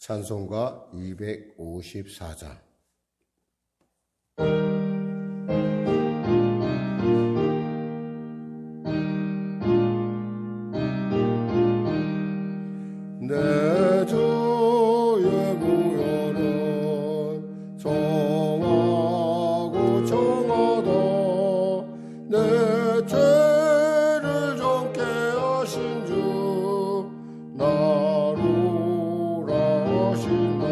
찬송가 254장. 내 주의 구원은 정하고 정하다. 내 죄를 정케 하신 주 나로 하신다.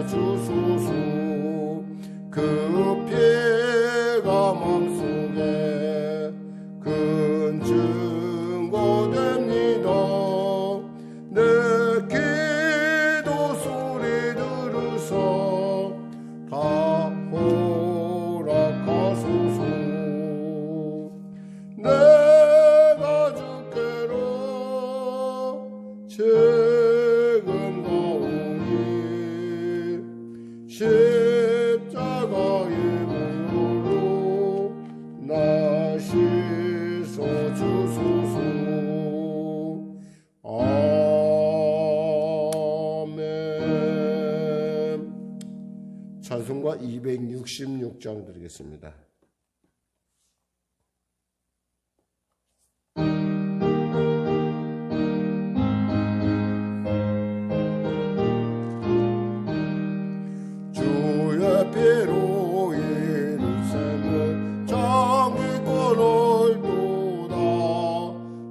주소서. 그 피가 마음속에 큰 증거 됩니다. 내 기도 소리 들으사 다 허락하소서. 내가 주께로 지금 가오니 십자가의 무릎으로 나 씻어 주소서. 아멘. 찬송가 266장 드리겠습니다. 주의 피로 예루살렘 장기권을 도다.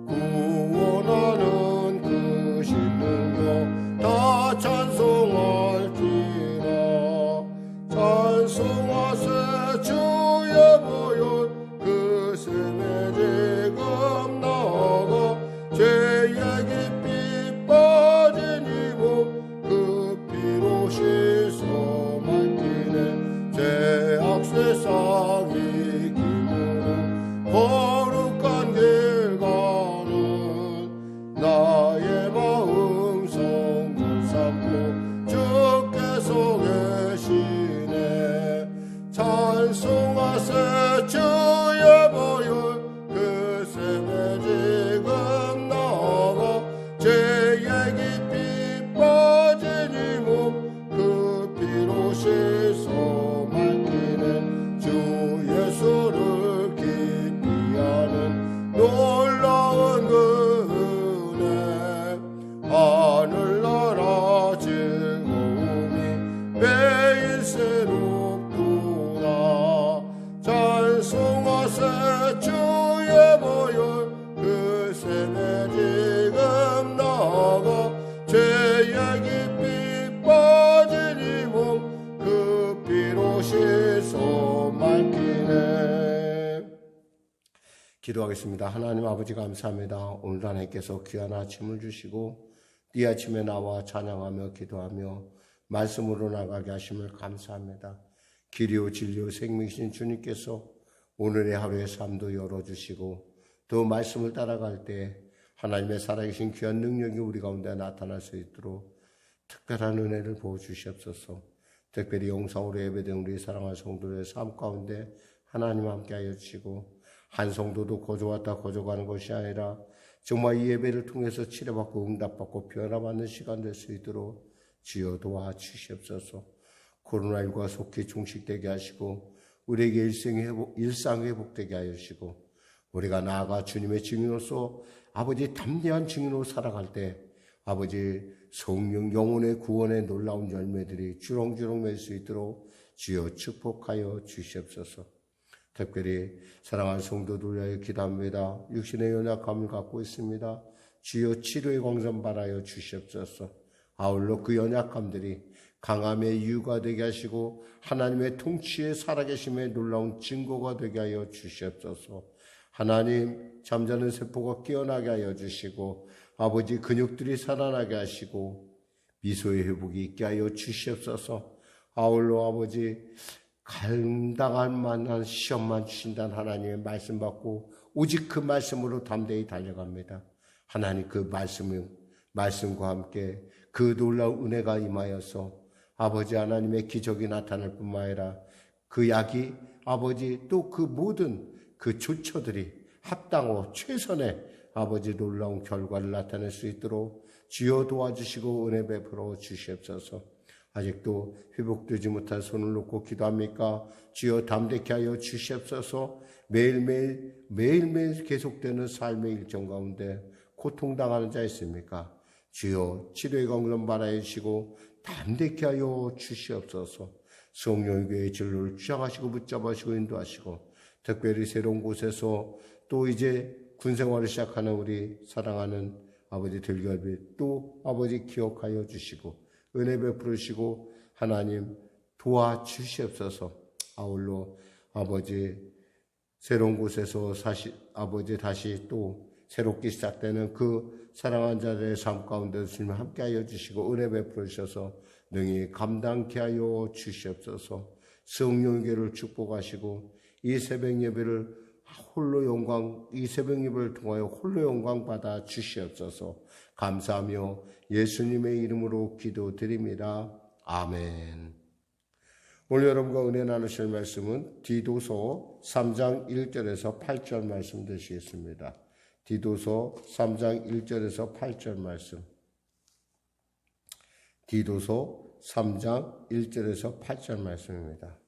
구원하는 그 신능력 다 찬송할지라. 찬송하세 주의 보혈 그 셈에 지금 나아가 죄의 깊이 빠진 이몸 그 피로 씻어 죄악 세상이 기므로 거룩한 길 가는 나의 마음 성전 삼고 주께서 계시네. 찬송하세 주의 보혈 그 셈에 지금 나아가 죄의 깊이 빠진 이 몸 그 피로 씻어 주 예수를 깊이 아는 놀라운 그 은혜. 하늘나라 즐거움이 매일 새롭도다. 찬송하세 주의 보혈 그 셈에 지금 나아가 죄의 깊이 빠진 이 몸 그 피로 씻어 맑히네. 기도하겠습니다. 하나님 아버지 감사합니다. 오늘 하나님께서 귀한 아침을 주시고 이 아침에 나와 찬양하며 기도하며 말씀으로 나가게 하심을 감사합니다. 길이요 진리요 생명이신 주님께서 오늘의 하루의 삶도 열어주시고 또 말씀을 따라갈 때 하나님의 살아계신 귀한 능력이 우리 가운데 나타날 수 있도록 특별한 은혜를 부어주시옵소서. 특별히 영상으로 예배된 우리 사랑하는 성도들의 삶 가운데 하나님 함께하여 주시고 한 성도도 거저왔다 거저가는 것이 아니라 정말 이 예배를 통해서 치료받고 응답받고 변화받는 시간 될 수 있도록 주여 도와주시옵소서. 코로나19가 속히 종식되게 하시고 우리에게 일상 회복되게 하여 주시고 우리가 나아가 주님의 증인으로서 아버지 담대한 증인으로 살아갈 때 아버지 성령 영혼의 구원의 놀라운 열매들이 주렁주렁 맺을 수 있도록 주여 축복하여 주시옵소서. 특별히 사랑하는 성도들 위하여 기도합니다. 육신의 연약함을 갖고 있습니다. 주여 치료의 광선 발하여 주시옵소서. 아울러 그 연약함들이 강함의 이유가 되게 하시고 하나님의 통치에 살아계심의 놀라운 증거가 되게 하여 주시옵소서. 하나님 잠자는 세포가 깨어나게 하여 주시고 아버지 근육들이 살아나게 하시고 미소의 회복이 있게 하여 주시옵소서. 아울러 아버지 감당할 만한 시험만 주신다는 하나님의 말씀 받고 오직 그 말씀으로 담대히 달려갑니다. 하나님 그 말씀과 함께 그 놀라운 은혜가 임하여서 아버지 하나님의 기적이 나타날 뿐만 아니라 그 약이 아버지 또 그 모든 그 조처들이 합당하고 최선의 아버지 놀라운 결과를 나타낼 수 있도록 주여 도와주시고 은혜 베풀어 주시옵소서. 아직도 회복되지 못한 손을 놓고 기도합니까? 주여 담대케 하여 주시옵소서. 매일매일 계속되는 삶의 일정 가운데 고통당하는 자 있습니까? 주여 치료의 광선 발하여 주시고 담대케 하여 주시옵소서. 성령의 교회의 진로를 주장하시고 붙잡으시고 인도하시고 특별히 새로운 곳에서 또 이제 군생활을 시작하는 우리 사랑하는 아버지 들결비 또 아버지 기억하여 주시고 은혜 베풀으시고 하나님 도와주시옵소서. 아울러 아버지 새로운 곳에서 아버지 다시 또 새롭게 시작되는 그 사랑하는 자들의 삶 가운데 주님 함께하여 주시고 은혜 베풀어 주셔서 능히 감당케 하여 주시옵소서. 성령께를 축복하시고 이 새벽 예배를 이 새벽 예배를 통하여 홀로 영광 받아 주시옵소서. 감사하며 예수님의 이름으로 기도드립니다. 아멘. 오늘 여러분과 은혜 나누실 말씀은 디도서 3장 1절에서 8절 말씀 되시겠습니다. 디도서 3장 1절에서 8절 말씀. 디도서 3장 1절에서 8절 말씀입니다.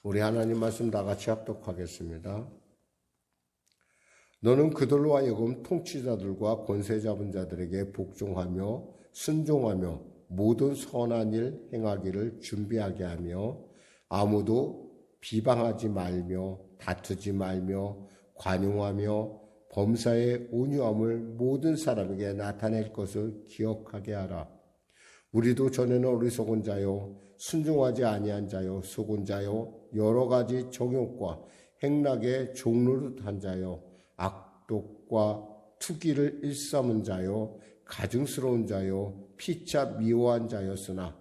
우리 하나님 말씀 다 같이 합독하겠습니다. 너는 그들로 하여금 통치자들과 권세 잡은 자들에게 복종하며 순종하며 모든 선한 일 행하기를 준비하게 하며 아무도 비방하지 말며 다투지 말며 관용하며 범사의 온유함을 모든 사람에게 나타낼 것을 기억하게 하라. 우리도 전에는 어리석은 자요 순종하지 아니한 자요 속은 자요 여러 가지 정욕과 행락에 종노릇한 자요 악독과 투기를 일삼은 자요 가증스러운 자요 피차 미워한 자였으나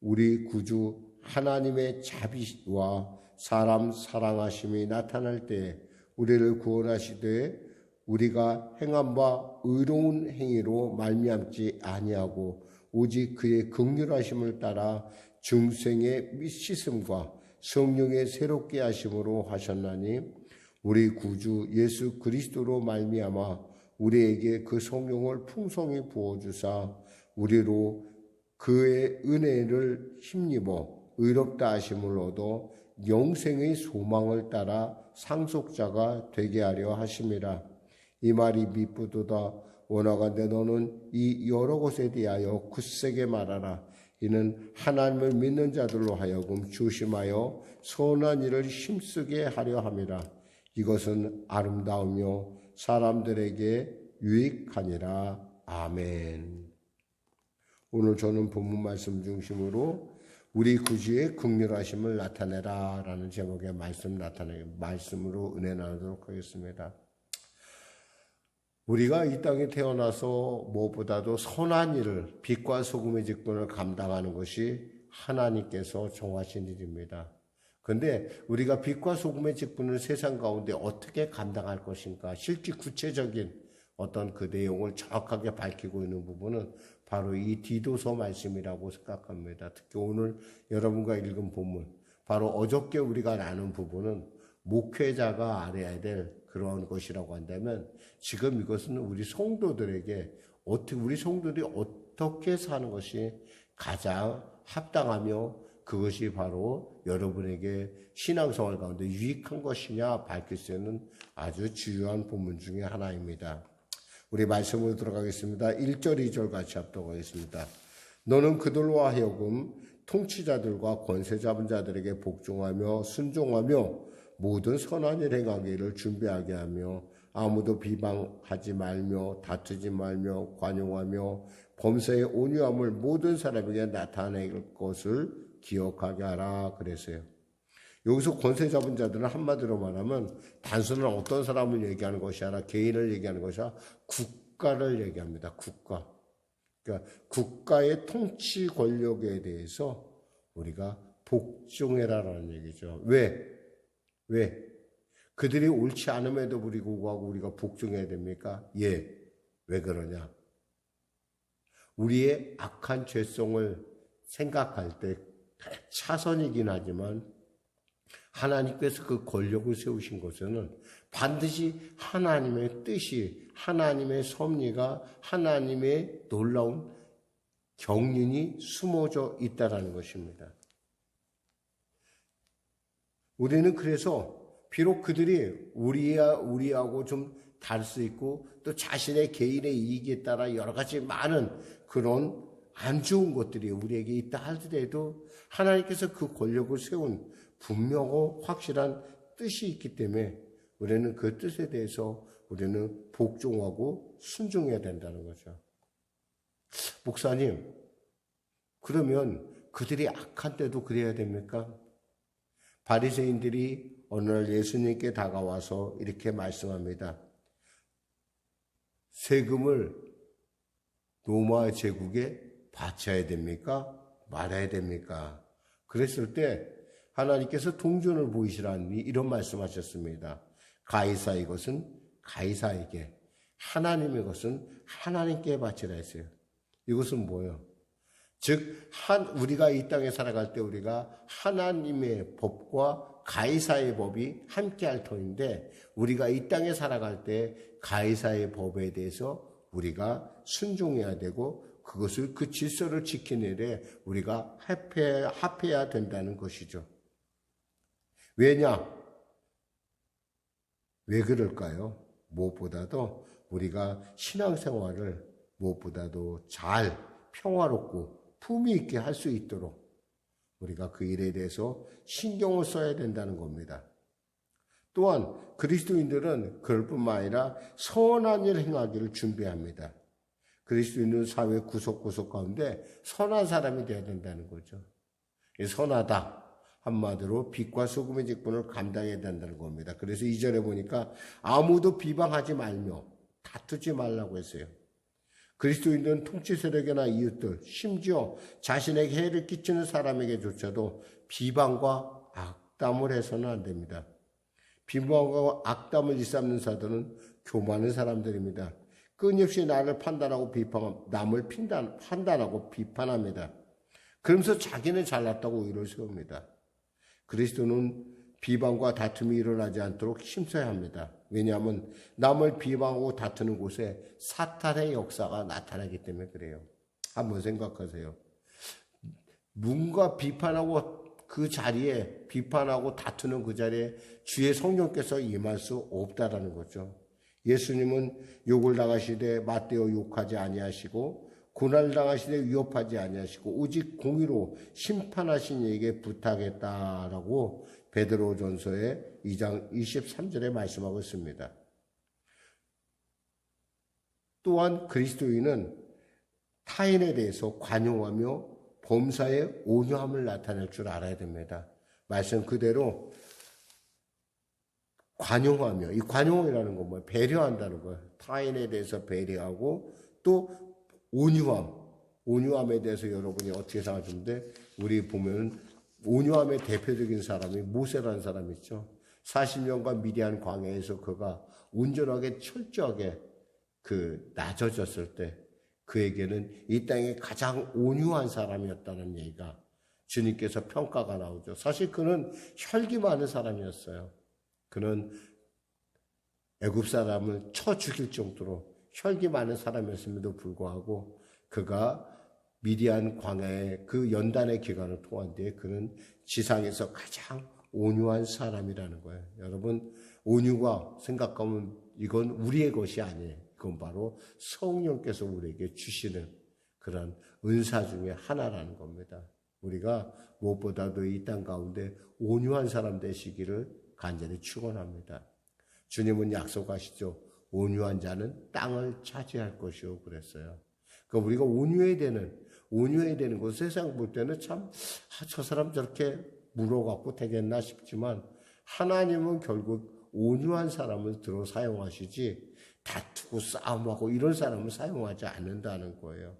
우리 구주 하나님의 자비와 사람 사랑하심이 나타날 때 우리를 구원하시되 우리가 행한 바 의로운 행위로 말미암지 아니하고 오직 그의 긍휼하심을 따라 중생의 씻음과 성령의 새롭게 하심으로 하셨나니 우리 구주 예수 그리스도로 말미암아 우리에게 그 성령을 풍성히 부어주사 우리로 그의 은혜를 힘입어 의롭다 하심을 얻어 영생의 소망을 따라 상속자가 되게 하려 하심이라. 이 말이 미쁘도다. 원하건대 너는 이 여러 것에 대하여 굳세게 말하라. 이는 하나님을 믿는 자들로 하여금 조심하여 선한 일을 힘쓰게 하려 함이라. 이것은 아름다우며 사람들에게 유익하니라. 아멘. 오늘 저는 본문 말씀 중심으로 우리 구주의 긍휼하심을 나타내라 라는 제목의 말씀으로 은혜 나누도록 하겠습니다. 우리가 이 땅에 태어나서 무엇보다도 선한 일을 빛과 소금의 직분을 감당하는 것이 하나님께서 정하신 일입니다. 그런데 우리가 빛과 소금의 직분을 세상 가운데 어떻게 감당할 것인가 실제 구체적인 어떤 그 내용을 정확하게 밝히고 있는 부분은 바로 이 디도서 말씀이라고 생각합니다. 특히 오늘 여러분과 읽은 본문, 바로 어저께 우리가 나눈 부분은 목회자가 알아야 될 그런 것이라고 한다면 지금 이것은 우리 성도들에게 우리 성도들이 어떻게 사는 것이 가장 합당하며 그것이 바로 여러분에게 신앙생활 가운데 유익한 것이냐 밝힐 수 있는 아주 중요한 본문 중에 하나입니다. 우리 말씀으로 들어가겠습니다. 1절, 2절 같이 합독하겠습니다. 너는 그들로 하여금 통치자들과 권세 잡은 자들에게 복종하며 순종하며 모든 선한 일 행하기를 준비하게 하며 아무도 비방하지 말며 다투지 말며 관용하며 범사의 온유함을 모든 사람에게 나타낼 것을 기억하게 하라 그랬어요. 여기서 권세 잡은 자들은 한마디로 말하면 단순한 어떤 사람을 얘기하는 것이 아니라 개인을 얘기하는 것이 아니라 국가를 얘기합니다. 국가. 그러니까 국가의 통치 권력에 대해서 우리가 복종해라라는 얘기죠. 왜? 그들이 옳지 않음에도 불구하고 우리가 복종해야 됩니까? 예. 왜 그러냐? 우리의 악한 죄성을 생각할 때 차선이긴 하지만 하나님께서 그 권력을 세우신 것은 반드시 하나님의 뜻이, 하나님의 섭리가, 하나님의 놀라운 경륜이 숨어져 있다는 것입니다. 우리는 그래서 비록 그들이 우리하고 좀 다를 수 있고 또 자신의 개인의 이익에 따라 여러 가지 많은 그런 안 좋은 것들이 우리에게 있다 하더라도 하나님께서 그 권력을 세운 분명하고 확실한 뜻이 있기 때문에 우리는 그 뜻에 대해서 우리는 복종하고 순종해야 된다는 거죠. 목사님, 그러면 그들이 악한데도 그래야 됩니까? 바리새인들이 어느 날 예수님께 다가와서 이렇게 말씀합니다. 세금을 로마 제국에 바쳐야 됩니까? 말아야 됩니까? 그랬을 때 하나님께서 동전을 보이시라니 이런 말씀하셨습니다. 가이사의 것은 가이사에게, 하나님의 것은 하나님께 바치라 했어요. 이것은 뭐예요? 즉 우리가 이 땅에 살아갈 때 우리가 하나님의 법과 가이사의 법이 함께할 터인데, 우리가 이 땅에 살아갈 때 가이사의 법에 대해서 우리가 순종해야 되고 그것을 그 질서를 지키는 일에 우리가 합해야 된다는 것이죠. 왜냐? 왜 그럴까요? 무엇보다도 우리가 신앙생활을 무엇보다도 잘 평화롭고 품위 있게 할 수 있도록 우리가 그 일에 대해서 신경을 써야 된다는 겁니다. 또한 그리스도인들은 그럴 뿐만 아니라 선한 일 행하기를 준비합니다. 그리스도인은 사회 구석구석 가운데 선한 사람이 되어야 된다는 거죠. 선하다. 한마디로 빛과 소금의 직분을 감당해야 된다는 겁니다. 그래서 2절에 보니까 아무도 비방하지 말며 다투지 말라고 했어요. 그리스도인들은 통치 세력이나 이웃들, 심지어 자신에게 해를 끼치는 사람에게조차도 비방과 악담을 해서는 안 됩니다. 비방과 악담을 일삼는 자들은 교만한 사람들입니다. 끊임없이 나를 판단하고 남을 판단하고 비판합니다. 그러면서 자기는 잘났다고 의를 세웁니다. 그리스도는 비방과 다툼이 일어나지 않도록 힘써야 합니다. 왜냐하면 남을 비방하고 다투는 곳에 사탄의 역사가 나타나기 때문에 그래요. 한번 생각하세요. 누군가 비판하고 그 자리에 비판하고 다투는 그 자리에 주의 성령께서 임할 수 없다라는 거죠. 예수님은 욕을 당하시되 맞대어 욕하지 아니하시고 고난을 당하시되 위협하지 아니하시고 오직 공의로 심판하신 이에게 부탁했다라고 베드로전서의 2장 23절에 말씀하고 있습니다. 또한 그리스도인은 타인에 대해서 관용하며 범사에 온유함을 나타낼 줄 알아야 됩니다. 말씀 그대로 관용하며, 이 관용이라는 건 뭐예요? 배려한다는 거예요. 타인에 대해서 배려하고 또 온유함에 대해서 여러분이 어떻게 생각하시는데, 우리 보면 온유함의 대표적인 사람이 모세라는 사람이 있죠. 40년간 미디안 광야에서 그가 온전하게 철저하게 낮아졌을 때 그에게는 이 땅에 가장 온유한 사람이었다는 얘기가 주님께서 평가가 나오죠. 사실 그는 혈기 많은 사람이었어요. 그는 애굽 사람을 쳐 죽일 정도로 혈기 많은 사람이었음에도 불구하고 그가 미디안 광야의 그 연단의 기간을 통한 뒤에 그는 지상에서 가장 온유한 사람이라는 거예요. 여러분, 온유가 생각하면 이건 우리의 것이 아니에요. 그건 바로 성령께서 우리에게 주시는 그런 은사 중에 하나라는 겁니다. 우리가 무엇보다도 이 땅 가운데 온유한 사람 되시기를 간절히 축원합니다. 주님은 약속하시죠. 온유한 자는 땅을 차지할 것이요 그랬어요. 그러니까 우리가 온유해야 되는 것, 세상 볼 때는 참 저 사람 저렇게 물어갖고 되겠나 싶지만 하나님은 결국 온유한 사람을 들어 사용하시지 다투고 싸움하고 이런 사람을 사용하지 않는다는 거예요.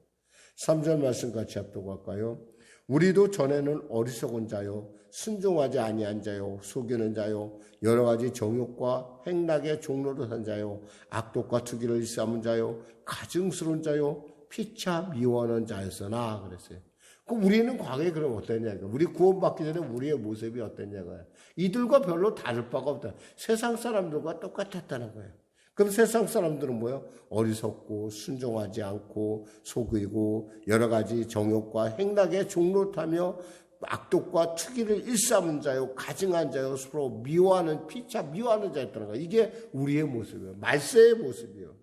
3절 말씀 같이 합독 할까요? 우리도 전에는 어리석은 자요, 순종하지 아니한 자요, 속이는 자요, 여러 가지 정욕과 행락의 종로로 산 자요, 악독과 투기를 일삼은 자요, 가증스러운 자요, 피차 미워하는 자였으나 그랬어요. 그럼 우리는 과거에 그럼 어땠냐고요? 우리 구원받기 전에 우리의 모습이 어땠냐고요? 이들과 별로 다를 바가 없다. 세상 사람들과 똑같았다는 거예요. 그럼 세상 사람들은 뭐예요? 어리석고 순종하지 않고 속이고 여러 가지 정욕과 행락의 종로 타며 악독과 투기를 일삼은 자요, 가증한 자요, 서로 미워하는 피차 미워하는 자였다는 거예요. 이게 우리의 모습이에요. 말세의 모습이에요.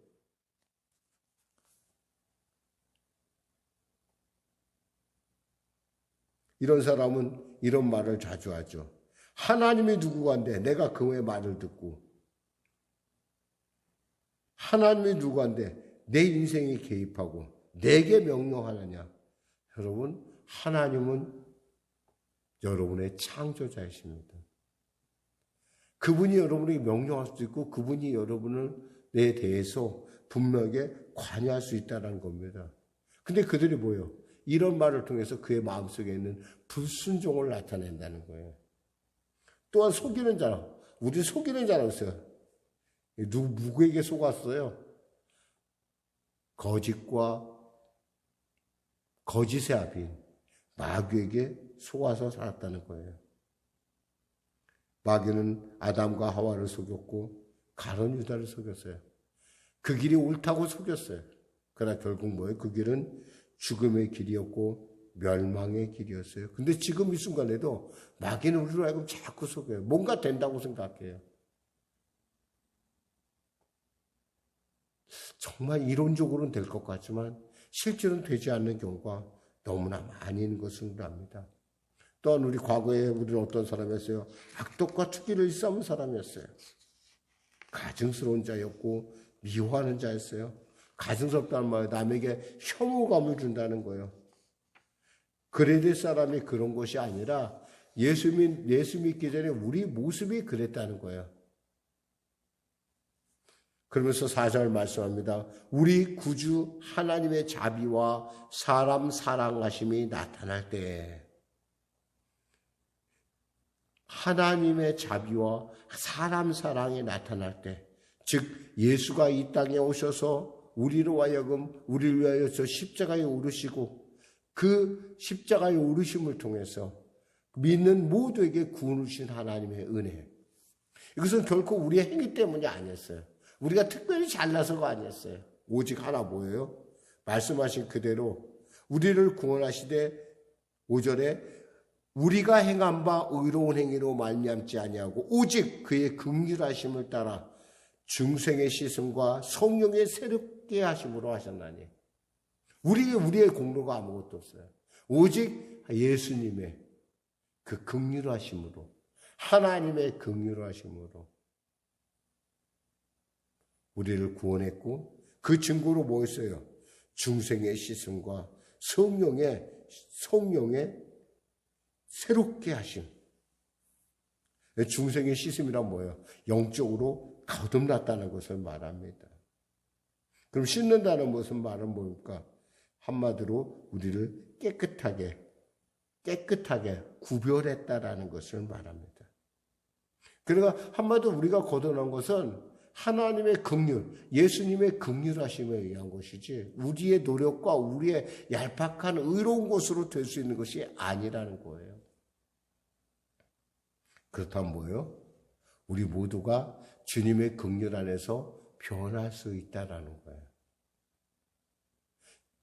이런 사람은 이런 말을 자주 하죠. 하나님이 누구간데 내가 그의 말을 듣고, 하나님이 누구간데 내 인생에 개입하고 내게 명령하느냐. 여러분, 하나님은 여러분의 창조자이십니다. 그분이 여러분에게 명령할 수도 있고 그분이 여러분에 대해서 분명하게 관여할 수 있다는 겁니다. 근데 그들이 뭐예요? 이런 말을 통해서 그의 마음속에 있는 불순종을 나타낸다는 거예요. 또한 속이는 자라. 우리 속이는 자라였어요. 누구에게 속았어요? 거짓과 거짓의 아비인 마귀에게 속아서 살았다는 거예요. 마귀는 아담과 하와를 속였고 가룟 유다를 속였어요. 그 길이 옳다고 속였어요. 그러나 결국 뭐예요? 그 길은 죽음의 길이었고 멸망의 길이었어요. 근데 지금 이 순간에도 마귀는 우리로 하여금 자꾸 속여요. 뭔가 된다고 생각해요. 정말 이론적으로는 될 것 같지만 실제로는 되지 않는 경우가 너무나 많이 있는 것을 압니다. 또한 우리 과거에 우리는 어떤 사람이었어요? 악독과 투기를 일삼은 사람이었어요. 가증스러운 자였고 미워하는 자였어요. 가증스럽다는 말은 남에게 혐오감을 준다는 거예요. 그레데 사람이 그런 것이 아니라 예수 믿기 전에 우리 모습이 그랬다는 거예요. 그러면서 4절 말씀합니다. 우리 구주 하나님의 자비와 사람 사랑하심이 나타날 때, 하나님의 자비와 사람 사랑이 나타날 때, 즉 예수가 이 땅에 오셔서 우리로 하여금 우리를 위하여 저 십자가에 오르시고 그 십자가의 오르심을 통해서 믿는 모두에게 구원을 주신 하나님의 은혜. 이것은 결코 우리의 행위 때문이 아니었어요. 우리가 특별히 잘나서가 아니었어요. 오직 하나 뭐예요? 말씀하신 그대로 우리를 구원하시되 5절에 우리가 행한 바 의로운 행위로 말미암지 아니하고 오직 그의 긍휼하심을 따라 중생의 씻음과 성령의 새롭게 하심으로 하셨나니. 우리의 공로가 아무것도 없어요. 오직 예수님의 그 긍휼하심으로, 하나님의 긍휼하심으로 우리를 구원했고 그 증거로 뭐였어요? 중생의 씻음과 성령의 새롭게 하심. 중생의 씻음이란 뭐예요? 영적으로 거듭났다는 것을 말합니다. 그럼 씻는다는 무슨 말은 뭡니까? 한마디로 우리를 깨끗하게 구별했다라는 것을 말합니다. 그러니까 한마디로 우리가 거듭난 것은 하나님의 긍휼, 예수님의 긍휼하심에 의한 것이지 우리의 노력과 우리의 얄팍한 의로운 것으로 될 수 있는 것이 아니라는 거예요. 그렇다면 뭐예요? 우리 모두가 주님의 긍휼 안에서 변할 수 있다라는 거예요.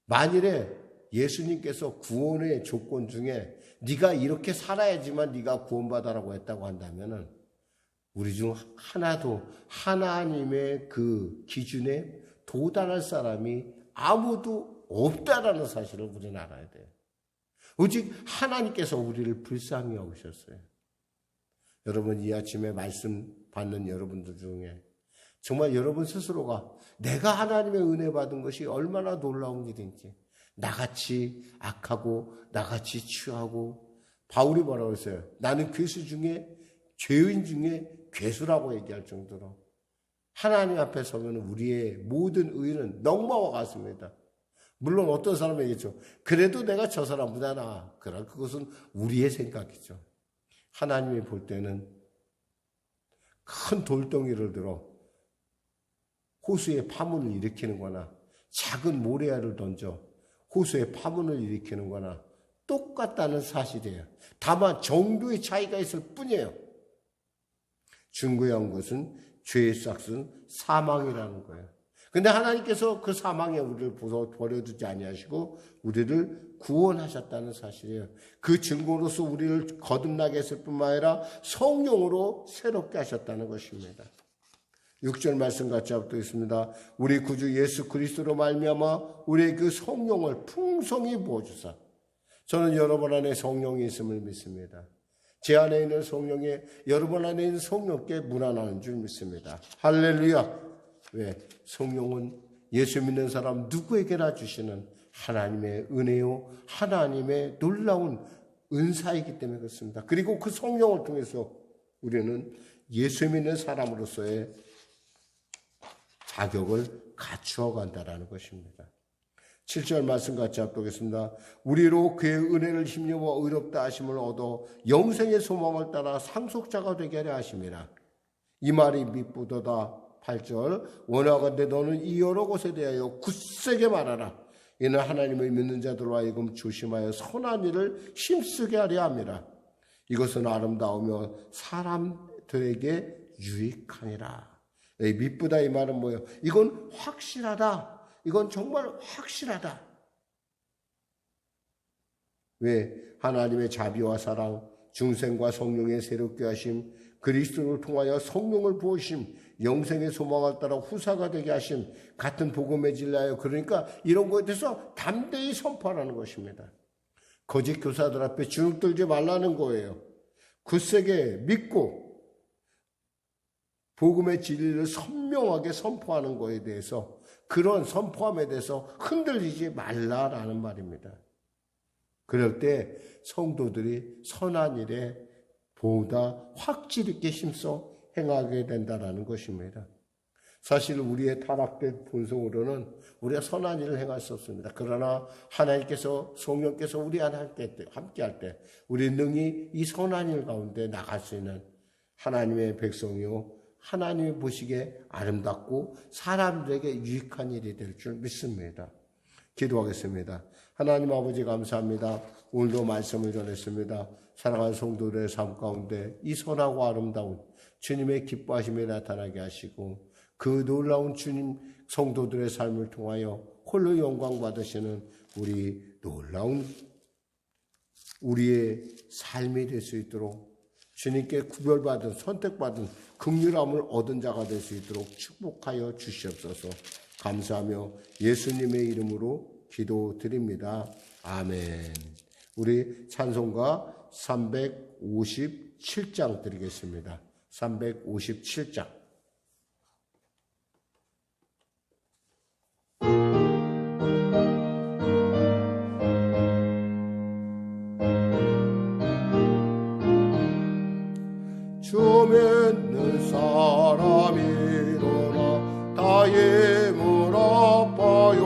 만일에 예수님께서 구원의 조건 중에 네가 이렇게 살아야지만 네가 구원받아라고 했다고 한다면은 우리 중 하나도 하나님의 그 기준에 도달할 사람이 아무도 없다라는 사실을 우리는 알아야 돼요. 오직 하나님께서 우리를 불쌍히 여기셨어요. 여러분 이 아침에 말씀 받는 여러분들 중에 정말 여러분 스스로가 내가 하나님의 은혜 받은 것이 얼마나 놀라운 일인지, 나같이 악하고 나같이 취하고, 바울이 뭐라고 했어요? 나는 괴수 중에 죄인 중에 괴수라고 얘기할 정도로 하나님 앞에 서면 우리의 모든 의는 넉마와 같습니다. 물론 어떤 사람은 얘기했죠. 그래도 내가 저 사람보다 나아. 그러나 그것은 우리의 생각이죠. 하나님이 볼 때는 큰 돌덩이를 들어 호수에 파문을 일으키는 거나 작은 모래알을 던져 호수에 파문을 일으키는 거나 똑같다는 사실이에요. 다만 정도의 차이가 있을 뿐이에요. 중요한 것은 죄의 싹은 사망이라는 거예요. 근데 하나님께서 그 사망에 우리를 버려두지 아니하시고 우리를 구원하셨다는 사실이에요. 그 증거로서 우리를 거듭나게 했을 뿐만 아니라 성령으로 새롭게 하셨다는 것입니다. 6절 말씀 같이 붙어 있습니다. 우리 구주 예수 그리스도로 말미암아 우리의 그 성령을 풍성히 부어주사. 저는 여러분 안에 성령이 있음을 믿습니다. 제 안에 있는 성령이 여러분 안에 있는 성령께 문안하는 줄 믿습니다. 할렐루야. 왜? 성령은 예수 믿는 사람 누구에게나 주시는 하나님의 은혜요, 하나님의 놀라운 은사이기 때문에 그렇습니다. 그리고 그 성령을 통해서 우리는 예수 믿는 사람으로서의 자격을 갖추어 간다라는 것입니다. 7절 말씀 같이 합독하겠습니다. 우리로 그의 은혜를 힘입어 의롭다 하심을 얻어 영생의 소망을 따라 상속자가 되게 하려 하심이라. 이 말이 미쁘도다. 8절 원하건대 너는 이 여러 것에 대하여 굳세게 말하라. 이는 하나님을 믿는 자들로 하여금 조심하여 선한 일을 힘쓰게 하려 함이라. 이것은 아름다우며 사람들에게 유익하니라. 미쁘다 이 말은 뭐예요? 이건 확실하다. 이건 정말 확실하다. 왜? 하나님의 자비와 사랑, 중생과 성령의 새롭게 하심, 그리스도를 통하여 성령을 부으심, 영생의 소망을 따라 후사가 되게 하심, 같은 복음에 진리하여, 그러니까 이런 것에 대해서 담대히 선포하라는 것입니다. 거짓 교사들 앞에 주눅들지 말라는 거예요. 굳세게 믿고 복음의 진리를 선명하게 선포하는 것에 대해서, 그런 선포함에 대해서 흔들리지 말라라는 말입니다. 그럴 때 성도들이 선한 일에 보다 확실 있게 힘써 행하게 된다는 것입니다. 사실 우리의 타락된 본성으로는 우리가 선한 일을 행할 수 없습니다. 그러나 하나님께서, 성령께서 우리 안에 함께할 때 우리 능히 이 선한 일 가운데 나갈 수 있는 하나님의 백성이요, 하나님이 보시기에 아름답고 사람들에게 유익한 일이 될 줄 믿습니다. 기도하겠습니다. 하나님 아버지 감사합니다. 오늘도 말씀을 전했습니다. 사랑하는 성도들의 삶 가운데 이 선하고 아름다운 주님의 기뻐하심이 나타나게 하시고, 그 놀라운 주님 성도들의 삶을 통하여 홀로 영광 받으시는 우리 놀라운 우리의 삶이 될 수 있도록, 주님께 구별받은, 선택받은 긍휼함을 얻은 자가 될 수 있도록 축복하여 주시옵소서. 감사하며 예수님의 이름으로 기도드립니다. 아멘. 우리 찬송가 357장 드리겠습니다. 357장. 주 믿는 사람이 일어나 다 힘을 아파요.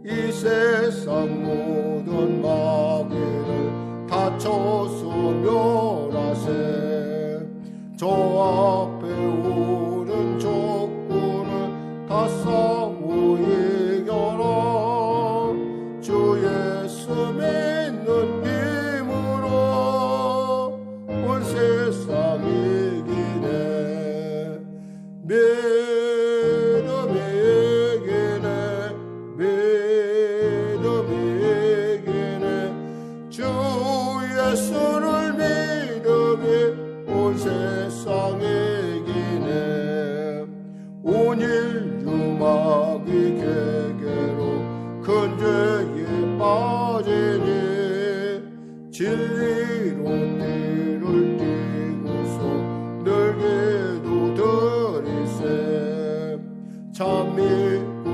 이 세상 모든 마귀를 다쳐서 멸하세. 저 앞에 오른 적군을 다 싸워 이겨라. 주 예수 믿는 힘으로 온 세상 이기네. 믿음이 이기네. 믿음이 이기네. 주 예수를 믿음이 온 세상 이기네. 온 인류 마귀 계계로 큰 죄에 빠지니 진리로 띠를 띠고서 늘게도 들이세. 참 믿고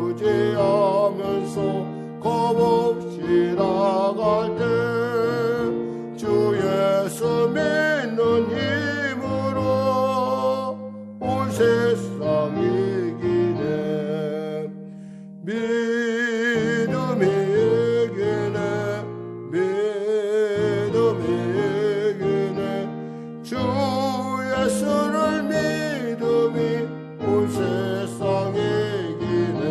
의지하면서 겁없이 나갈 때 주 예수 믿는 힘으로 온 세상 이기네. 믿음이 이기네. 믿음이 이기네. 주 예수를 믿음이 온 세상 이기네.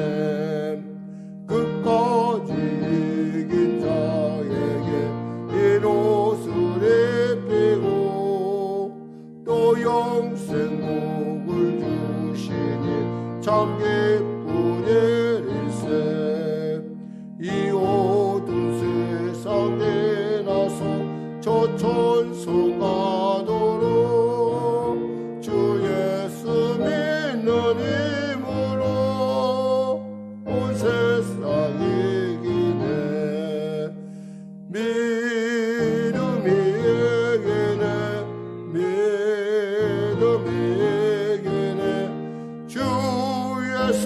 끝까지 이긴 자에게 이 옷을 입히고 또 영생 복을 주시니 참 기쁜 일일세. 이 어두운 세상에 나서 저 천성가도록 주 예수 믿는 힘으로 온 세상 이기네. 믿음이 이기네. 믿음이 이기네. 주 예수